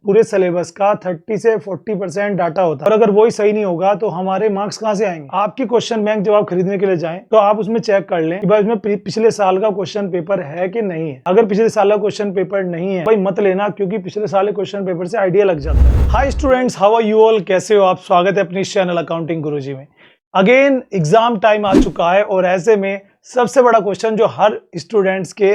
पूरे सिलेबस का 30 से 40% डाटा होता है और अगर वही सही नहीं होगा तो हमारे मार्क्स कहाँ से आएंगे। आपकी क्वेश्चन बैंक जब आप खरीदने के लिए जाएं तो आप उसमें चेक कर लें कि भाई उसमें पिछले साल का क्वेश्चन पेपर है कि नहीं है। अगर पिछले साल का क्वेश्चन पेपर नहीं है भाई मत लेना, क्योंकि पिछले साल के क्वेश्चन पेपर से आइडिया लग जाता है। Hi students, how are you all, कैसे हो आप? स्वागत है अपनी इस चैनल अकाउंटिंग गुरुजी में। अगेन एग्जाम टाइम आ चुका है और ऐसे में सबसे बड़ा क्वेश्चन जो हर स्टूडेंट्स के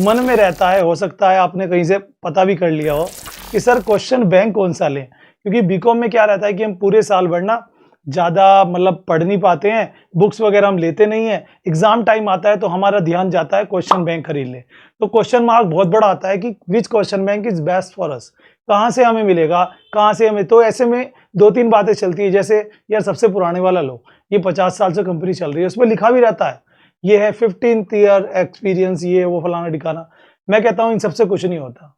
मन में रहता है, हो सकता है आपने कहीं से पता भी कर लिया हो कि सर क्वेश्चन बैंक कौन सा लें, क्योंकि बीकॉम में क्या रहता है कि हम पूरे साल भर ना ज़्यादा पढ़ नहीं पाते हैं, बुक्स वगैरह हम लेते नहीं हैं। एग्जाम टाइम आता है तो हमारा ध्यान जाता है क्वेश्चन बैंक खरीद ले, तो क्वेश्चन मार्क बहुत बड़ा आता है कि which question bank is best for us, कहाँ से हमें मिलेगा, कहाँ से हमें। तो ऐसे में दो तीन बातें चलती है, जैसे यार सबसे पुराने वाला लो, ये 50 साल से कंपनी चल रही है, उसमें लिखा भी रहता है ये है 15th ईयर एक्सपीरियंस, ये वो फलाना ठिकाना। मैं कहता हूं इन सबसे कुछ नहीं होता।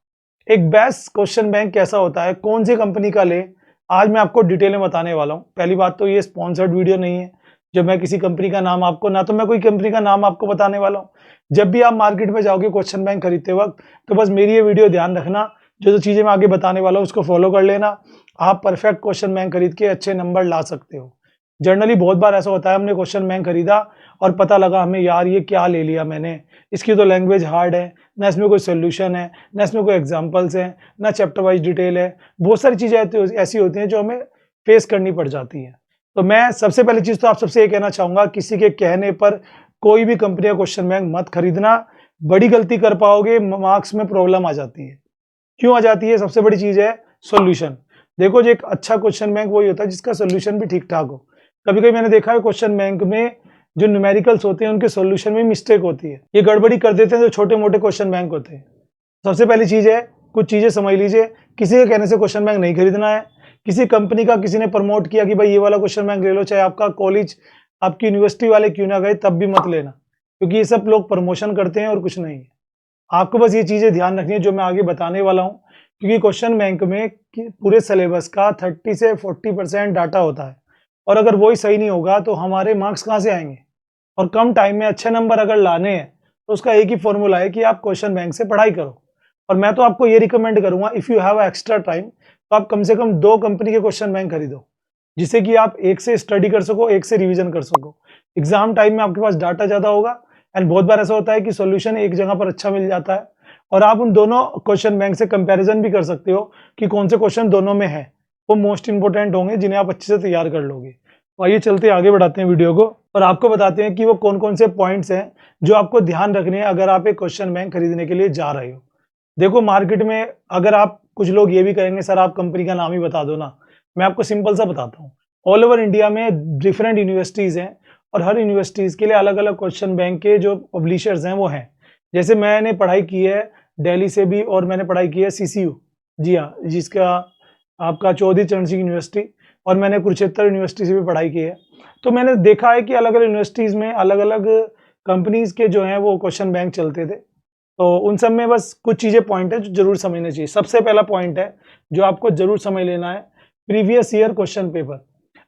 एक बेस्ट क्वेश्चन बैंक कैसा होता है, कौन सी कंपनी का ले, आज मैं आपको डिटेल में बताने वाला हूं। पहली बात तो ये स्पॉन्सर्ड वीडियो नहीं है, जब मैं किसी कंपनी का नाम आपको, ना तो मैं कोई कंपनी का नाम आपको बताने वाला हूं। जब भी आप मार्केट में जाओगे क्वेश्चन बैंक खरीदते वक्त, तो बस मेरी ये वीडियो ध्यान रखना, जो चीजें मैं आगे बताने वाला हूं उसको फॉलो कर लेना, आप परफेक्ट क्वेश्चन बैंक खरीद के अच्छे नंबर ला सकते हो। जनरली बहुत बार ऐसा होता है, हमने क्वेश्चन बैंक खरीदा और पता लगा हमें यार ये क्या ले लिया मैंने, इसकी तो लैंग्वेज हार्ड है, ना इसमें कोई सोल्यूशन है, ना इसमें कोई एग्जांपल्स हैं, ना चैप्टर वाइज डिटेल है। बहुत सारी चीज़ें ऐसी होती हैं जो हमें फेस करनी पड़ जाती हैं। तो मैं सबसे पहली चीज़ तो आप सबसे ये कहना चाहूँगा, किसी के कहने पर कोई भी कंपनी का क्वेश्चन बैंक मत खरीदना, बड़ी गलती कर पाओगे, मार्क्स में प्रॉब्लम आ जाती है। क्यों आ जाती है? सबसे बड़ी चीज़ है सोल्यूशन। देखो जो एक अच्छा क्वेश्चन बैंक वही होता है जिसका सोल्यूशन भी ठीक ठाक हो। कभी कभी मैंने देखा है क्वेश्चन बैंक में जो न्यूमेरिकल्स होते हैं उनके सॉल्यूशन में मिस्टेक होती है, ये गड़बड़ी कर देते हैं जो छोटे मोटे क्वेश्चन बैंक होते हैं। सबसे पहली चीज है, कुछ चीजें समझ लीजिए, किसी के कहने से क्वेश्चन बैंक नहीं खरीदना है। किसी कंपनी का किसी ने प्रमोट किया कि भाई ये वाला क्वेश्चन बैंक ले लो, चाहे आपका कॉलेज आपकी यूनिवर्सिटी वाले क्यों ना गए, तब भी मत लेना, क्योंकि ये सब लोग प्रमोशन करते हैं और कुछ नहीं है। आपको बस ये चीजें ध्यान रखनी है जो मैं आगे बताने वाला हूँ, क्योंकि क्वेश्चन बैंक में पूरे सिलेबस का 30 से 40% डाटा होता है और अगर वही सही नहीं होगा तो हमारे मार्क्स कहाँ से आएंगे। और कम टाइम में अच्छे नंबर अगर लाने हैं तो उसका एक ही फॉर्मूला है कि आप क्वेश्चन बैंक से पढ़ाई करो। और मैं तो आपको ये रिकमेंड करूंगा, if you have extra time, तो आप कम से कम 2 कंपनी के क्वेश्चन बैंक खरीदो, जिससे कि आप एक से स्टडी कर सको, एक से रिवीजन कर सको। एग्जाम टाइम में आपके पास डाटा ज़्यादा होगा एंड बहुत बार ऐसा होता है कि सोल्यूशन एक जगह पर अच्छा मिल जाता है और आप उन दोनों क्वेश्चन बैंक से कंपेरिजन भी कर सकते हो कि कौन से क्वेश्चन दोनों में है, वो मोस्ट इंपोर्टेंट होंगे जिन्हें आप अच्छे से तैयार कर लोगे। तो आइए चलते आगे बढ़ाते हैं वीडियो को और आपको बताते हैं कि वो कौन कौन से पॉइंट्स हैं जो आपको ध्यान रखने हैं अगर आप एक क्वेश्चन बैंक खरीदने के लिए जा रहे हो। देखो मार्केट में अगर आप, कुछ लोग ये भी कहेंगे सर आप कंपनी का नाम ही बता दो ना, मैं आपको सिंपल सा बताता हूँ। ऑल ओवर इंडिया में डिफरेंट यूनिवर्सिटीज़ हैं और हर यूनिवर्सिटीज़ के लिए अलग अलग क्वेश्चन बैंक के जो पब्लिशर्स हैं वो हैं। जैसे मैंने पढ़ाई की है दिल्ली से भी और मैंने पढ़ाई की है CCU, जी हाँ, जिसका आपका चौधरी चरण सिंह यूनिवर्सिटी, और मैंने कुरुक्षेत्र यूनिवर्सिटी से भी पढ़ाई की है। तो मैंने देखा है कि अलग अलग यूनिवर्सिटीज़ में अलग अलग कंपनीज़ के जो हैं वो क्वेश्चन बैंक चलते थे। तो उन सब में बस कुछ चीज़ें पॉइंट है जो जरूर समझना चाहिए। सबसे पहला पॉइंट है जो आपको जरूर समझ लेना है, प्रीवियस ईयर क्वेश्चन पेपर।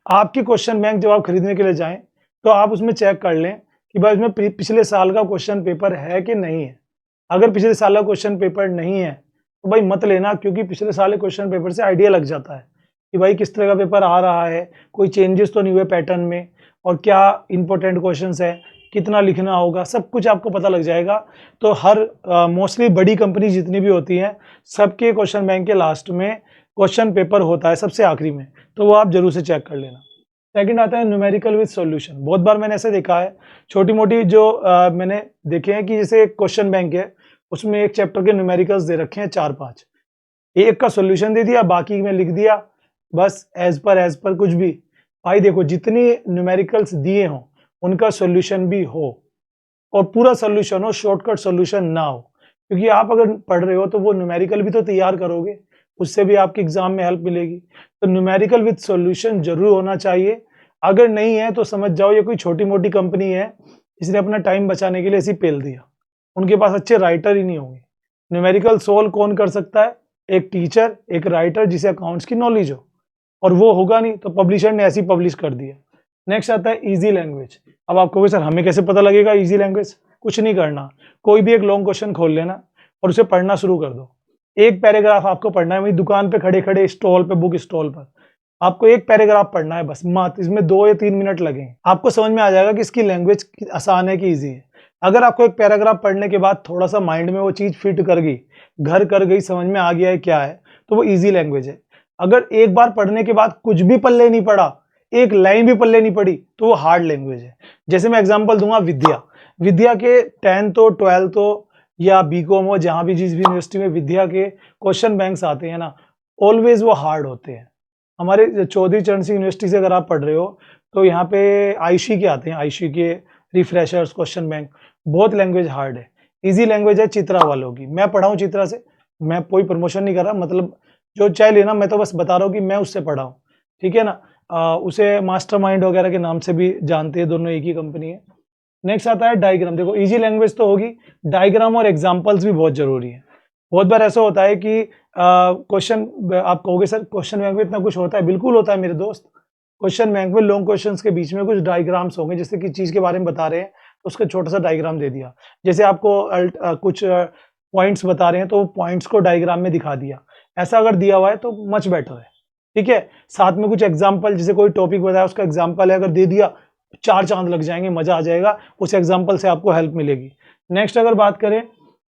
आपकी क्वेश्चन बैंक जब आप खरीदने के लिए जाएं तो आप उसमें चेक कर लें कि भाई उसमें पिछले साल का क्वेश्चन पेपर है कि नहीं है। अगर पिछले साल का क्वेश्चन पेपर नहीं है तो भाई मत लेना, क्योंकि पिछले साल के क्वेश्चन पेपर से आइडिया लग जाता है कि भाई किस तरह का पेपर आ रहा है, कोई चेंजेस तो नहीं हुए पैटर्न में, और क्या इंपॉर्टेंट क्वेश्चंस है, कितना लिखना होगा, सब कुछ आपको पता लग जाएगा। तो हर मोस्टली बड़ी कंपनी जितनी भी होती हैं सबके क्वेश्चन बैंक के लास्ट में क्वेश्चन पेपर होता है, सबसे आखिरी में, तो वो आप जरूर से चेक कर लेना। सेकंड आता है न्यूमेरिकल विद सॉल्यूशन। बहुत बार मैंने ऐसे देखा है, छोटी मोटी जो मैंने देखे हैं कि जैसे एक क्वेश्चन बैंक है उसमें एक चैप्टर के न्यूमेरिकल्स दे रखे हैं 4-5, एक का सॉल्यूशन दे दिया, बाकी में लिख दिया बस एज पर कुछ भी। भाई देखो जितनी न्यूमेरिकल्स दिए हों उनका सॉल्यूशन भी हो और पूरा सॉल्यूशन हो, शॉर्टकट सॉल्यूशन ना हो, क्योंकि आप अगर पढ़ रहे हो तो वो न्यूमेरिकल भी तो तैयार करोगे, उससे भी आपके एग्जाम में हेल्प मिलेगी। तो न्यूमेरिकल विद सॉल्यूशन जरूर होना चाहिए। अगर नहीं है तो समझ जाओ ये कोई छोटी मोटी कंपनी है, इसने अपना टाइम बचाने के लिए ऐसे पेल दिया, उनके पास अच्छे राइटर ही नहीं होंगे। न्यूमेरिकल सोल्व कौन कर सकता है? एक टीचर, एक राइटर जिसे अकाउंट्स की नॉलेज हो, और वो होगा नहीं तो पब्लिशर ने ऐसी पब्लिश कर दिया। नेक्स्ट आता है इजी लैंग्वेज। अब आप कहोगे सर हमें कैसे पता लगेगा इजी लैंग्वेज? कुछ नहीं करना, कोई भी एक लॉन्ग क्वेश्चन खोल लेना और उसे पढ़ना शुरू कर दो। एक पैराग्राफ आपको पढ़ना है, वही दुकान पे खड़े खड़े स्टॉल पे, बुक स्टॉल पर आपको एक पैराग्राफ पढ़ना है बस, मात्र इसमें 2 या 3 मिनट लगेंगे। आपको समझ में आ जाएगा कि इसकी लैंग्वेज आसान है कि इजी है। अगर आपको एक पैराग्राफ पढ़ने के बाद थोड़ा सा माइंड में वो चीज फिट कर गई, घर कर गई, समझ में आ गया है क्या है, तो वो इजी लैंग्वेज है। अगर एक बार पढ़ने के बाद कुछ भी पल्ले नहीं पड़ा, एक लाइन भी पल्ले नहीं पड़ी, तो वो हार्ड लैंग्वेज है। जैसे मैं एग्जांपल दूंगा, विद्या के 10th हो 12th हो या बीकॉम हो, जहां भी जिस भी यूनिवर्सिटी में विद्या के क्वेश्चन बैंक्स आते हैं ना, ऑलवेज वो हार्ड होते हैं। हमारे चौधरी चरण सिंह यूनिवर्सिटी से अगर आप पढ़ रहे हो तो यहाँ पे आईशी के आते हैं, आईशी के रिफ्रेशर्स क्वेश्चन बैंक, बहुत लैंग्वेज हार्ड है। इजी लैंग्वेज है चित्रा वालों की। मैं पढ़ा हूँ चित्रा से, मैं कोई प्रमोशन नहीं कर रहा, मतलब जो चाहे लेना, मैं तो बस बता रहा हूँ कि मैं उससे पढ़ा हूँ, ठीक है ना। उसे मास्टरमाइंड वगैरह के नाम से भी जानते हैं, दोनों एक ही कंपनी है। नेक्स्ट आता है डायग्राम। देखो इजी लैंग्वेज तो होगी, डायग्राम और एग्जाम्पल्स भी बहुत जरूरी है। बहुत बार ऐसा होता है कि क्वेश्चन आप कहोगे सर क्वेश्चन बैंक में इतना कुछ होता है, बिल्कुल होता है मेरे दोस्त। क्वेश्चन बैंक में लॉन्ग क्वेश्चंस के बीच में कुछ डायग्राम्स होंगे, जैसे कि चीज के बारे में बता रहे हैं तो उसका छोटा सा डायग्राम दे दिया। जैसे आपको कुछ पॉइंट्स बता रहे हैं तो वो पॉइंट्स को डायग्राम में दिखा दिया। ऐसा अगर दिया हुआ है तो मच बेटर है, ठीक है। साथ में कुछ एग्जाम्पल, जैसे कोई टॉपिक बताया उसका एग्जाम्पल है, अगर दे दिया 4 चांद लग जाएंगे, मजा आ जाएगा, उस एग्जाम्पल से आपको हेल्प मिलेगी। नेक्स्ट अगर बात करें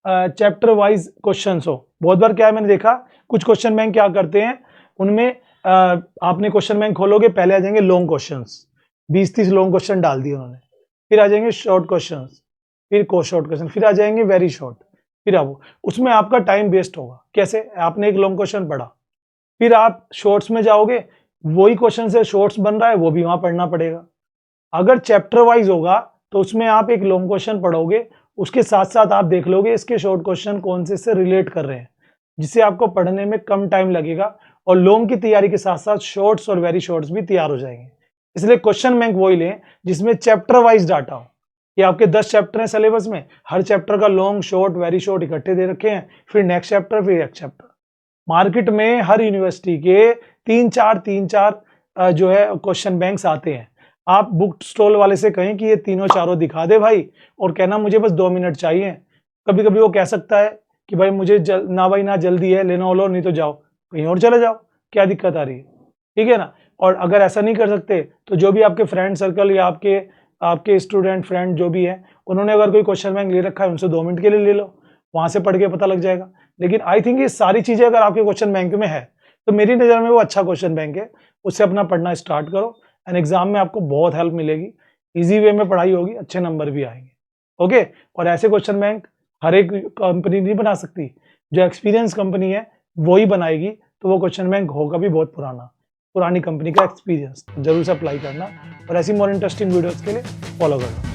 चैप्टर वाइज क्वेश्चंस हो, बहुत बार क्या है मैंने देखा कुछ क्वेश्चन बैंक क्या करते हैं, उनमें आपने क्वेश्चन बैंक खोलोगे, पहले आ जाएंगे लॉन्ग क्वेश्चंस, 20-30 लॉन्ग क्वेश्चन डाल दिए उन्होंने, फिर आ जाएंगे शॉर्ट क्वेश्चंस, फिर शॉर्ट क्वेश्चन, फिर आ जाएंगे वेरी शॉर्ट, फिर आप उसमें आपका टाइम वेस्ट होगा। कैसे? आपने एक लॉन्ग क्वेश्चन पढ़ा, फिर आप शॉर्ट्स में जाओगे, वही क्वेश्चन से शॉर्ट्स बन रहा है, वो भी वहां पढ़ना पड़ेगा। अगर चैप्टर वाइज होगा तो उसमें आप एक लॉन्ग क्वेश्चन पढ़ोगे, उसके साथ साथ आप देख लोगे इसके शॉर्ट क्वेश्चन कौन से रिलेट कर रहे हैं, जिससे आपको पढ़ने में कम टाइम लगेगा और लॉन्ग की तैयारी के साथ साथ शॉर्ट्स और वेरी शॉर्ट्स भी तैयार हो जाएंगे। इसलिए क्वेश्चन बैंक वही लें जिसमें चैप्टर वाइज डाटा हो। ये आपके 10 चैप्टर हैं सिलेबस में, हर चैप्टर का लॉन्ग शॉर्ट वेरी शॉर्ट इकट्ठे दे रखे हैं, फिर नेक्स्ट चैप्टर, फिर नेक्स्ट चैप्टर। मार्केट में हर यूनिवर्सिटी के 3-4 जो है क्वेश्चन बैंक्स आते हैं। आप बुक स्टॉल वाले से कहें कि ये तीनों चारों दिखा दे भाई, और कहना मुझे बस 2 मिनट चाहिए। कभी कभी वो कह सकता है कि भाई मुझे ना भाई ना जल्दी है, लेना लो, नहीं तो जाओ कहीं और चले जाओ, क्या दिक्कत आ रही है, ठीक है ना। और अगर ऐसा नहीं कर सकते तो जो भी आपके फ्रेंड सर्कल या आपके स्टूडेंट फ्रेंड जो भी है, उन्होंने अगर कोई क्वेश्चन बैंक ले रखा है, उनसे 2 मिनट के लिए ले लो, वहां से पढ़ के पता लग जाएगा। लेकिन आई थिंक ये सारी चीजें अगर आपके क्वेश्चन बैंक में है तो मेरी नज़र में वो अच्छा क्वेश्चन बैंक है, उससे अपना पढ़ना स्टार्ट करो एंड एग्जाम में आपको बहुत हेल्प मिलेगी। इजी वे में पढ़ाई होगी, अच्छे नंबर भी आएंगे। ओके, और ऐसे क्वेश्चन बैंक हर एक कंपनी नहीं बना सकती, जो एक्सपीरियंस कंपनी है वही बनाएगी, तो वो क्वेश्चन बैंक होगा भी बहुत पुरानी कंपनी का एक्सपीरियंस। जरूर से अप्लाई करना और ऐसी मोर इंटरेस्टिंग वीडियोस के लिए फॉलो करना।